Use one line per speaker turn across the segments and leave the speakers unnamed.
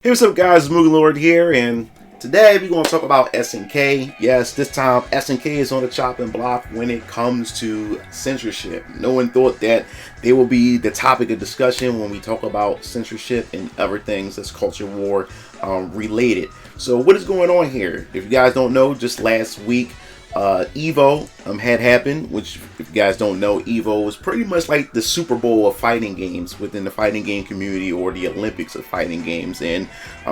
Hey, what's up guys, MugenLord here, and today we're going to talk about SNK. Yes, this time SNK is on the chopping block when it comes to censorship. No one thought that they will be the topic of discussion when we talk about censorship and other things that's culture war related. So what is going on here? If you guys don't know, just last week Evo had happened, which if you guys don't know, Evo was pretty much like the Super Bowl of fighting games within the fighting game community, or the Olympics of fighting games. And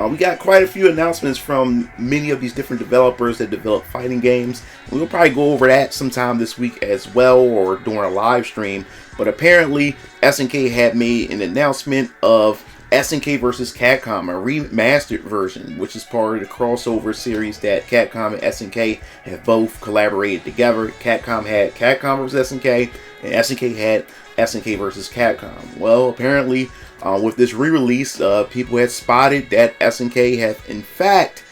we got quite a few announcements from many of these different developers that develop fighting games. We'll probably go over that sometime this week as well, or during a live stream. But apparently SNK had made an announcement of SNK vs. Capcom, a remastered version, which is part of the crossover series that Capcom and SNK have both collaborated together. Capcom had Capcom vs. SNK, and SNK had SNK vs. Capcom. Well, apparently, with this re-release, people had spotted that SNK had, in fact,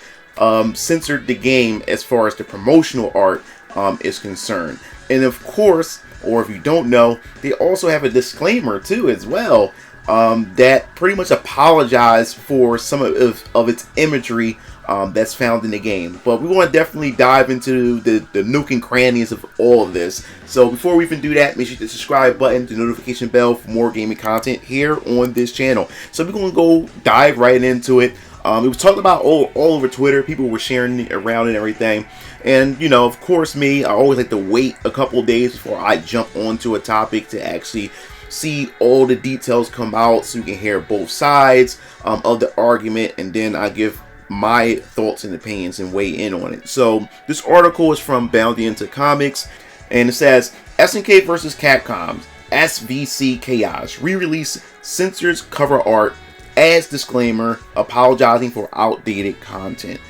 censored the game as far as the promotional art is concerned. And of course, or if you don't know, they also have a disclaimer too as well, that pretty much apologized for some of its imagery that's found in the game. But we want to definitely dive into the nook and crannies of all of this. So before we even do that, make sure to hit the subscribe button, the notification bell for more gaming content here on this channel. So we're going to go dive right into it. It was talked about all over Twitter. People were sharing it around and everything. And, you know, of course, I always like to wait a couple of days before I jump onto a topic to actually see all the details come out, so you can hear both sides of the argument, and then I give my thoughts and opinions and weigh in on it. So this article is from Bounty Into Comics, and it says SNK vs. Capcom SVC Chaos re-release censors cover art as disclaimer, apologizing for outdated content.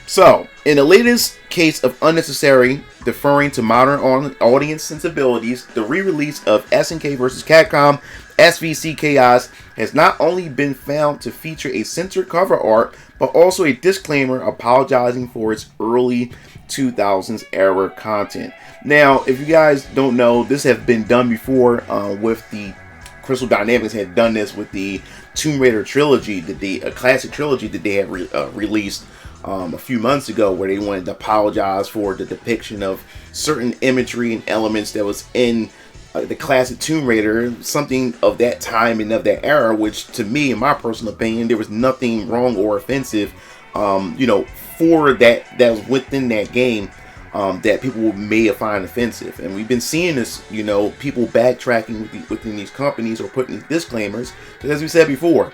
So, in the latest case of unnecessary deferring to modern audience sensibilities, the re-release of SNK vs. Capcom SVC Chaos has not only been found to feature a censored cover art, but also a disclaimer apologizing for its early 2000s era content. Now, if you guys don't know, this has been done before with the Crystal Dynamics had done this with the Tomb Raider trilogy, a classic trilogy that they had released a few months ago, where they wanted to apologize for the depiction of certain imagery and elements that was in the classic Tomb Raider, something of that time and of that era, which to me, in my personal opinion, there was nothing wrong or offensive, for that was within that game, that people may have found offensive. And we've been seeing this, people backtracking within these companies or putting these disclaimers, because as we said before,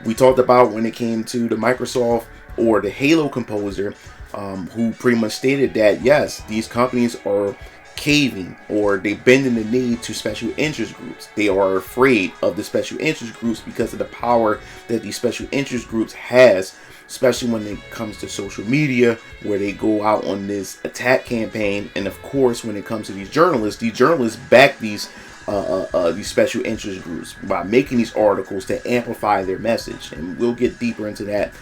we talked about when it came to the Microsoft or the Halo composer, who pretty much stated that yes, these companies are caving, or they bending the knee to special interest groups. They are afraid of the special interest groups because of the power that these special interest groups has, especially when it comes to social media, where they go out on this attack campaign. And of course, when it comes to these journalists back these special interest groups by making these articles to amplify their message. And we'll get deeper into that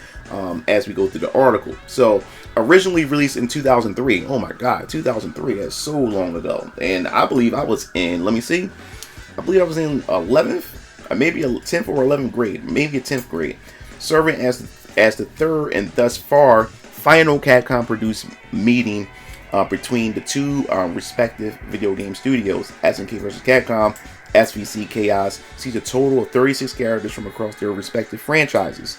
as we go through the article. So, originally released in 2003. Oh my God, 2003. That's so long ago. And I believe I was in, I believe I was in 11th, maybe a 10th or 11th grade, maybe a 10th grade, serving as the third and thus far final Capcom produced meeting between the two respective video game studios. SNK vs. Capcom SVC Chaos sees a total of 36 characters from across their respective franchises.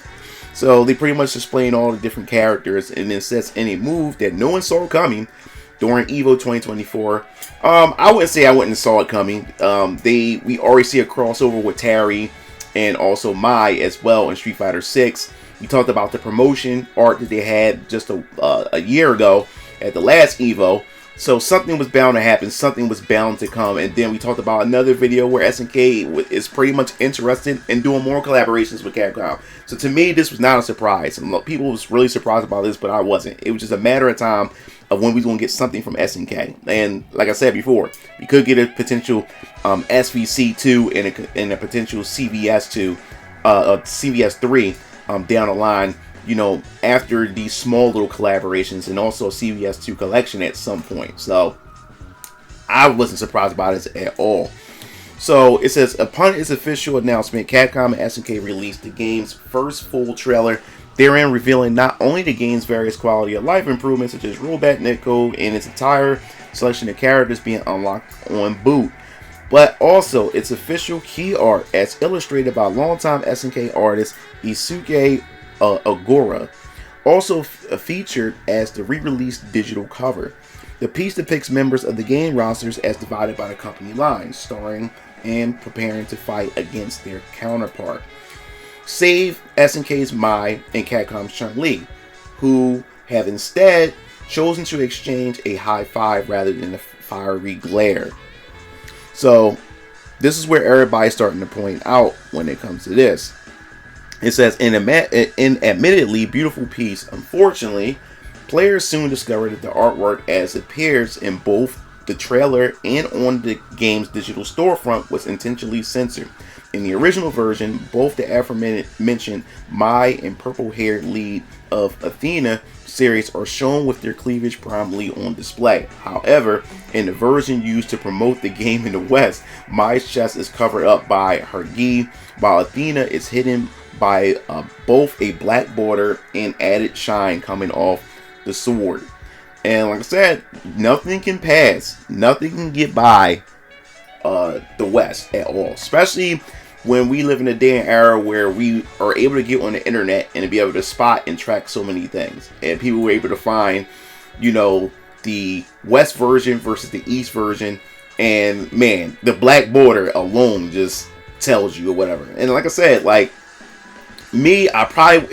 So they pretty much explain all the different characters, and it says in a move that no one saw coming during Evo 2024. I wouldn't say I wouldn't saw it coming. We already see a crossover with Terry and also Mai as well in Street Fighter 6. We talked about the promotion art that they had just a year ago at the last Evo. So something was bound to happen, something was bound to come. And then we talked about another video where SNK is pretty much interested in doing more collaborations with Capcom. So to me, this was not a surprise. And people was really surprised about this, but I wasn't. It was just a matter of time of when we was going to get something from SNK. And like I said before, we could get a potential SVC2 and a potential CVS2, CVS3 down the line, after these small little collaborations, and also a CVS2 collection at some point. So I wasn't surprised by this at all. So it says, upon its official announcement, Capcom and SNK released the game's first full trailer therein revealing not only the game's various quality of life improvements such as rollback netcode and its entire selection of characters being unlocked on boot, but also its official key art as illustrated by longtime SNK artist Isuke Agora, also featured as the re-released digital cover. The piece depicts members of the game rosters as divided by the company lines, starring and preparing to fight against their counterpart, save SNK's Mai and Capcom's Chun-Li, who have instead chosen to exchange a high five rather than a fiery glare. So this is where everybody's starting to point out when it comes to this. It says, in admittedly beautiful piece, unfortunately, players soon discovered that the artwork as it appears in both the trailer and on the game's digital storefront was intentionally censored. In the original version, both the aforementioned Mai and purple-haired lead of Athena series are shown with their cleavage prominently on display. However, in the version used to promote the game in the West, Mai's chest is covered up by her gi, while Athena is hidden by both a black border and added shine coming off the sword. And like I said, nothing can pass, nothing can get by the West at all, especially when we live in a day and era where we are able to get on the internet and to be able to spot and track so many things, and people were able to find, you know, the West version versus the East version, and man, the black border alone just tells you or whatever. And like I said, like me, I probably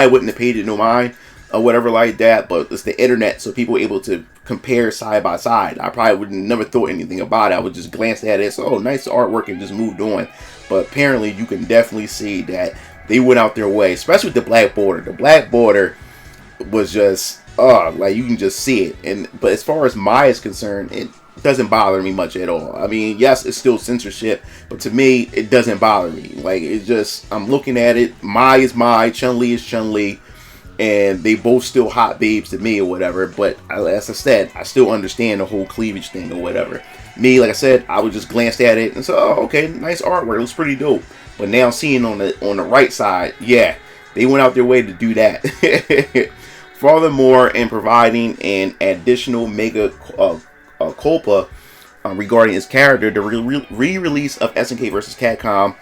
wouldn't have paid it no mind or whatever like that, but it's the internet, so people were able to compare side by side. I probably would never thought anything about it. I would just glance at it, so, oh, nice artwork, and just moved on. But apparently you can definitely see that they went out their way, especially with the black border. The black border was just like you can just see it. But as far as Mai is concerned, it doesn't bother me much at all. I mean, yes, it's still censorship, but to me it doesn't bother me. Like, it's just, I'm looking at it, Mai is Mai, Chun-Li is Chun-Li, and they both still hot babes to me or whatever. But as I said, I still understand the whole cleavage thing or whatever. Me, like I said, I would just glance at it and say, oh, okay, nice artwork, it looks pretty dope. But now seeing on the right side, yeah, they went out their way to do that. Furthermore, in providing an additional mega culpa regarding his character, the re-release of SNK vs. Capcom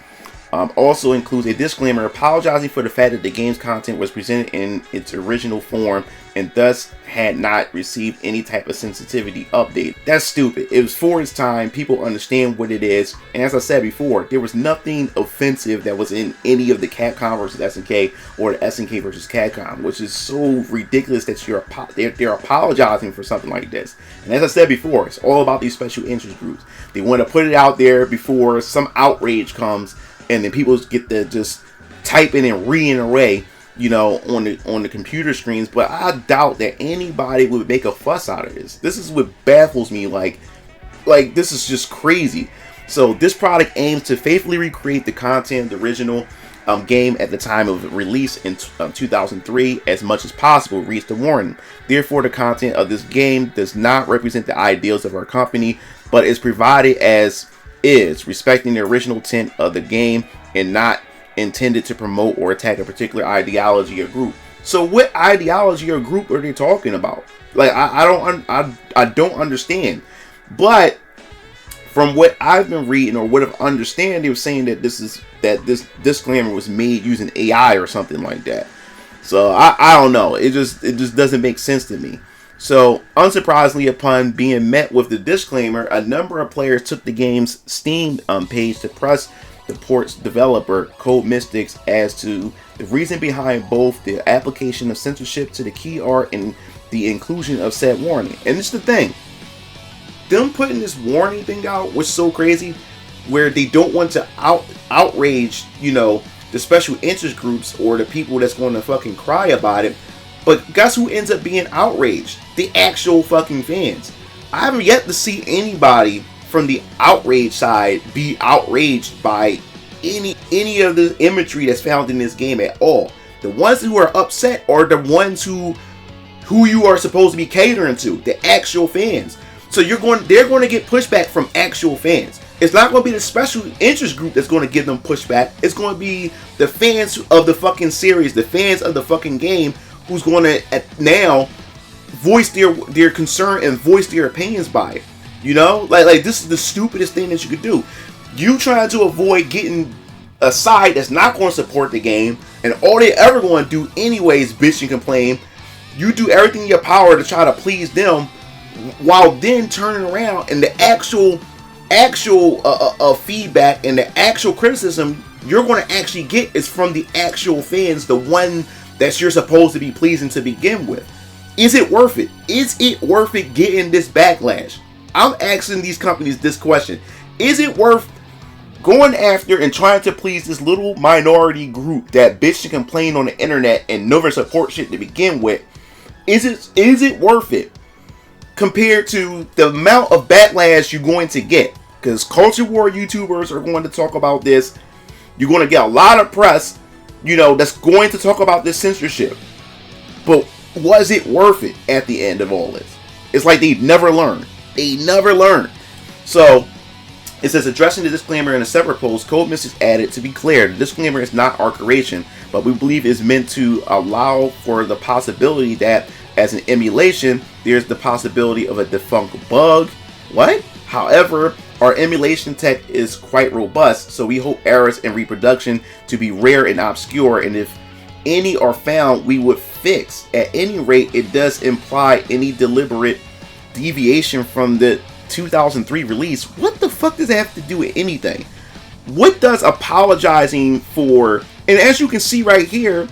also includes a disclaimer apologizing for the fact that the game's content was presented in its original form and thus had not received any type of sensitivity update. That's stupid. It was for its time. People understand what it is. And as I said before, there was nothing offensive that was in any of the Capcom vs. SNK or the SNK vs. Capcom, which is so ridiculous that they're apologizing for something like this. And as I said before, it's all about these special interest groups. They want to put it out there before some outrage comes, and then people get to just type in and read an array, you know, on the computer screens. But I doubt that anybody would make a fuss out of this. This is what baffles me. Like this is just crazy. So this product aims to faithfully recreate the content of the original game at the time of release in 2003 as much as possible, reads the warning. Therefore, the content of this game does not represent the ideals of our company, but is provided as is, respecting the original intent of the game and not intended to promote or attack a particular ideology or group. So what ideology or group are they talking about? Like, I don't understand. But from what I've been reading or what I've understand, they were saying that this disclaimer was made using AI or something like that. So I don't know. It just doesn't make sense to me. So, unsurprisingly, upon being met with the disclaimer, a number of players took the game's Steam page to press the port's developer, Code Mystics, as to the reason behind both the application of censorship to the key art and the inclusion of said warning. And it's the thing, them putting this warning thing out was so crazy, where they don't want to outrage, you know, the special interest groups or the people that's going to fucking cry about it. But guess who ends up being outraged? The actual fucking fans. I haven't yet to see anybody from the outrage side be outraged by any of the imagery that's found in this game at all. The ones who are upset are the ones who you are supposed to be catering to, the actual fans. So they're going to get pushback from actual fans. It's not going to be the special interest group that's going to give them pushback. It's going to be the fans of the fucking series, the fans of the fucking game, who's going to now voice their concern and voice their opinions by it. You know, like this is the stupidest thing that you could do. You trying to avoid getting a side that's not going to support the game, and all they ever going to do anyways, bitch and complain. You do everything in your power to try to please them, while then turning around and the actual feedback and the actual criticism you're going to actually get is from the actual fans, the one that you're supposed to be pleasing to begin with. Is it worth it? Is it worth it getting this backlash? I'm asking these companies this question. Is it worth going after and trying to please this little minority group that bitch and complain on the internet and never support shit to begin with? Is it worth it compared to the amount of backlash you're going to get? Because culture war YouTubers are going to talk about this. You're going to get a lot of press, you know, that's going to talk about this censorship. But was it worth it at the end of all this? It's like they never learned. They never learned. So it says, addressing the disclaimer in a separate post, Code Mystics added, to be clear, the disclaimer is not our creation, but we believe is meant to allow for the possibility that as an emulation, there's the possibility of a defunct bug. What? However, our emulation tech is quite robust, so we hope errors in reproduction to be rare and obscure, and if any are found, we would fix. At any rate, it does imply any deliberate deviation from the 2003 release. What the fuck does that have to do with anything? What does apologizing for, and as you can see right here,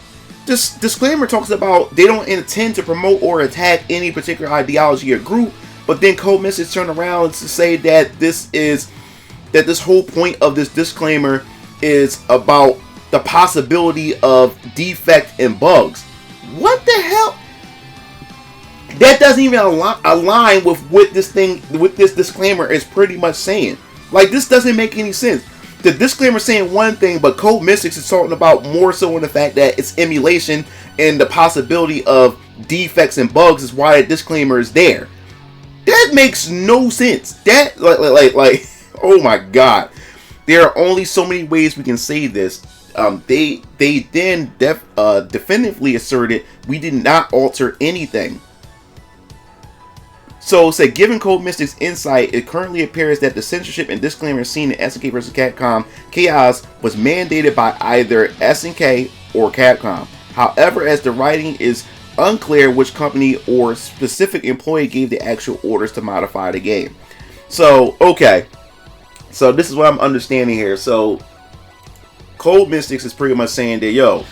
this disclaimer talks about they don't intend to promote or attack any particular ideology or group, but then Code Mystics turn around to say that this whole point of this disclaimer is about the possibility of defect and bugs. What the hell? That doesn't even align with what this disclaimer is pretty much saying. Like, this doesn't make any sense. The disclaimer is saying one thing, but Code Mystics is talking about more so in the fact that it's emulation and the possibility of defects and bugs is why the disclaimer is there. That makes no sense. That like oh my god. There are only so many ways we can say this. They then definitively asserted we did not alter anything. So, say, given Code Mystics' insight, it currently appears that the censorship and disclaimer seen in SNK vs. Capcom Chaos was mandated by either SNK or Capcom. However, as the writing is unclear which company or specific employee gave the actual orders to modify the game. So, okay. So, this is what I'm understanding here. So, Code Mystics is pretty much saying that, yo,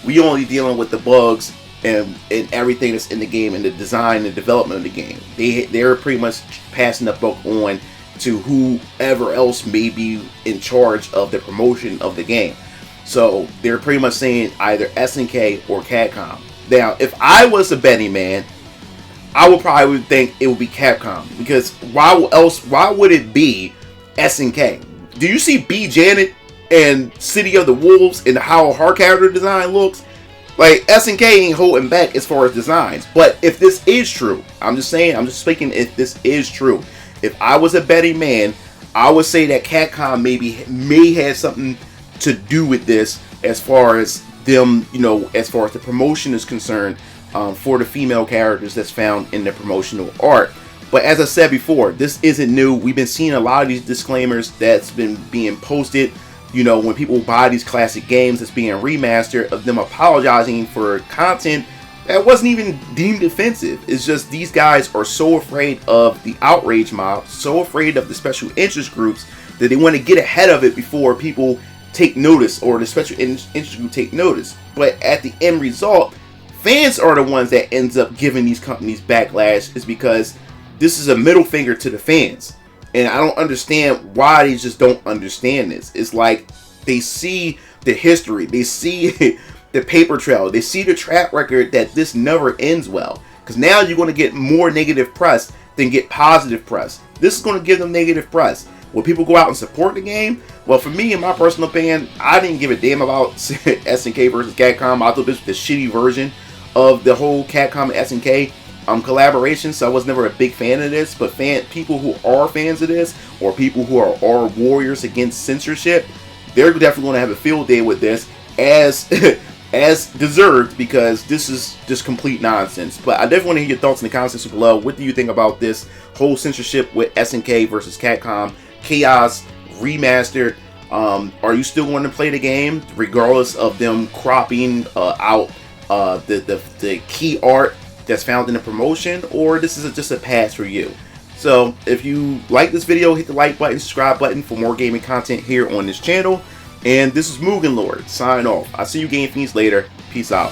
we only dealing with the bugs and everything that's in the game and the design and development of the game. They're pretty much passing the buck on to whoever else may be in charge of the promotion of the game. So they're pretty much saying either SNK or Capcom. Now, if I was a betting man, I would probably think it would be Capcom, because why would it be SNK? Do you see B Janet and City of the Wolves and how her character design looks? Like, SNK ain't holding back as far as designs. But if this is true, I'm just speaking if this is true. If I was a betting man, I would say that Capcom may have something to do with this as far as them, you know, as far as the promotion is concerned, for the female characters that's found in the promotional art. But as I said before, this isn't new. We've been seeing a lot of these disclaimers that's been being posted. You know, when people buy these classic games that's being remastered, of them apologizing for content that wasn't even deemed offensive. It's just these guys are so afraid of the outrage mob, so afraid of the special interest groups, that they want to get ahead of it before people take notice, or the special interest group take notice. But at the end result, fans are the ones that ends up giving these companies backlash, is because this is a middle finger to the fans. And I don't understand why they just don't understand this. It's like they see the history, they see the paper trail, they see the track record that this never ends well. Because now you're going to get more negative press than get positive press. This is going to give them negative press. Will people go out and support the game? Well, for me, in my personal opinion, I didn't give a damn about SNK versus Capcom. I thought this was the shitty version of the whole Capcom and SNK collaboration, so I was never a big fan of this. But people who are fans of this or people who are warriors against censorship, they're definitely going to have a field day with this, as as deserved, because this is just complete nonsense. But I definitely want to hear your thoughts in the comment section below. What do you think about this whole censorship with SNK versus Capcom Chaos Remastered? Are you still going to play the game regardless of them cropping out the key art that's found in the promotion, or this is just a pass for you? So if you like this video, hit the like button, subscribe button for more gaming content here on this channel. And this is MugenLord, sign off. I'll see you Game Fiends later. Peace out.